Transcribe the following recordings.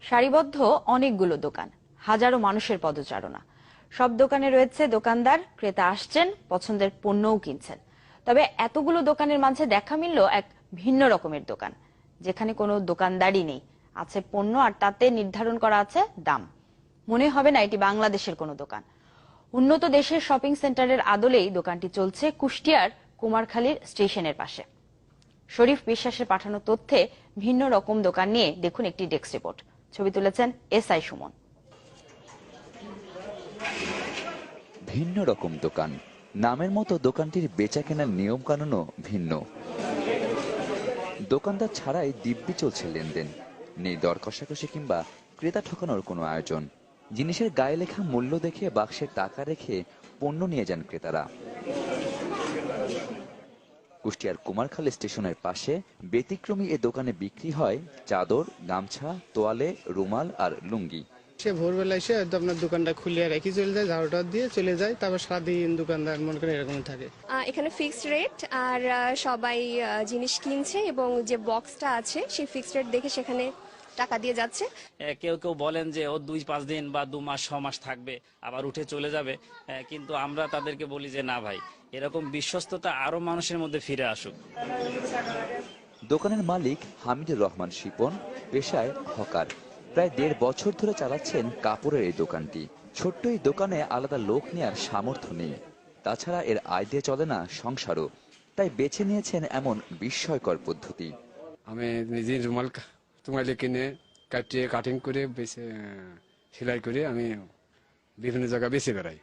সারিবদ্ধ অনেকগুলো দোকান, হাজারো মানুষের পদচারণা। সব দোকানে রয়েছে দোকানদার, ক্রেতা আসছেন, পছন্দের পণ্যও কিনছেন। তবে এতগুলো দোকানের মাঝে দেখা মিলল এক ভিন্ন রকমের দোকান, যেখানে কোনো দোকানদারই নেই, আছে পণ্য আর তাতে নির্ধারণ করা আছে দাম। মনে হবে না এটি বাংলাদেশের কোনো দোকান। উন্নত দেশের শপিং সেন্টারের আদলেই দোকানটি চলছে কুষ্টিয়ার কুমারখালীর স্টেশনের পাশে। শরীফ বিশ্বাসের পাঠানো তথ্যে ভিন্ন রকম দোকান নিয়ে দেখুন একটি ডেস্ক রিপোর্ট। ছবি তুলেছেন এসআই সুমন। ভিন্ন রকম দোকান, নামের মতো দোকানটির বেচা কেনার নিয়ম কানুনও ভিন্ন। দোকানদার ছাড়াই দিব্যি চলছে লেনদেন, নেই দর কষাকষি কিংবা ক্রেতা ঠকানোর কোনো আয়োজন। জিনিসের গায়ে লেখা মূল্য দেখে বাক্সে টাকা রেখে পণ্য নিয়ে যান ক্রেতারা। কুষ্টিয়ার কুমারখালী স্টেশনের পাশে ব্যতিক্রমী এ দোকানে বিক্রি হয় চাদর, গামছা, তোয়ালে, রুমাল আর লুঙ্গি। সে ভোরবেলা এসে আপনার দোকানটা খুলে রেখে চলে যায়, ঝাড়ুটা দিয়ে চলে যায়, তারপর সারাদিন দোকানদার মনে করেন এরকম থাকে। এখানে ফিক্সড রেট আর সবাই জিনিস কিনছে এবং যে বক্সটা আছে সেই ফিক্সড রেট দেখে সেখানে টাকা দিয়ে যাচ্ছে। কেউ কেউ বলেন যে ও 2-5 দিন বা 2 মাস 6 মাস থাকবে, আবার উঠে চলে যাবে, কিন্তু আমরা তাদেরকে বলি যে না ভাই, এরকম বিশ্বস্ততা আরো মানুষের মধ্যে ফিরে আসুক। দোকানের মালিক হামিদুর রহমান শিপন পেশায় হকার, প্রায় 1.5 বছর ধরে চালাচ্ছেন কাপড়ের এই দোকানটি। ছোট্ট এই দোকানে আলাদা লোক নেওয়ার সামর্থ্য নেই, তাছাড়া এর আয় দিয়ে চলে না সংসারও, তাই বেছে নিয়েছেন এমন বিস্ময়কর পদ্ধতি। আমি নিজে রুমাল তুমাইলে কিনে কাটিয়ে কাটিং করে সেলাই করে আমি বিভিন্ন জায়গায় বেছে বেড়াই।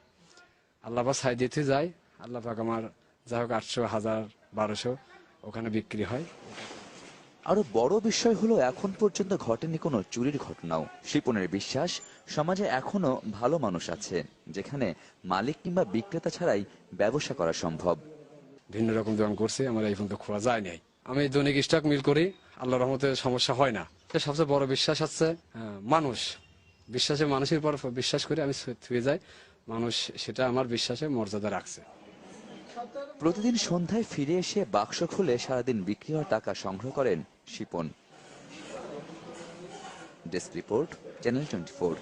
আল্লাহ পাক সাই দিতে যাই, আল্লাহ পাক আমার যা হোক 800, 1000, 1200 ওখানে বিক্রি হয়। আরো বড় বিষয় হলো এখন পর্যন্ত ঘটেনি কোনো চুরির ঘটনাও। শিপনের বিশ্বাস, সমাজে এখনো ভালো মানুষ আছে যেখানে মালিক কিংবা বিক্রেতা ছাড়াই ব্যবসা করা সম্ভব। ভিন্ন রকম দোকান করছে, আমার এই পর্যন্ত খোয়া যায় নাই। আমি দৈনিক স্টক মিল করি, আল্লাহর রহমতে সমস্যা হয় না। সবচেয়ে বড় বিশ্বাস হচ্ছে মানুষ। বিশ্বাসে মানুষের পর বিশ্বাস করে আমি থুয়ে যাই, মানুষ সেটা আমার বিশ্বাসে মর্যাদা রাখছে। প্রতিদিন সন্ধ্যায় ফিরে এসে বাক্স খুলে সারাদিন বিক্রি হওয়া টাকা সংগ্রহ করেন শিপন। Desk report, channel 24।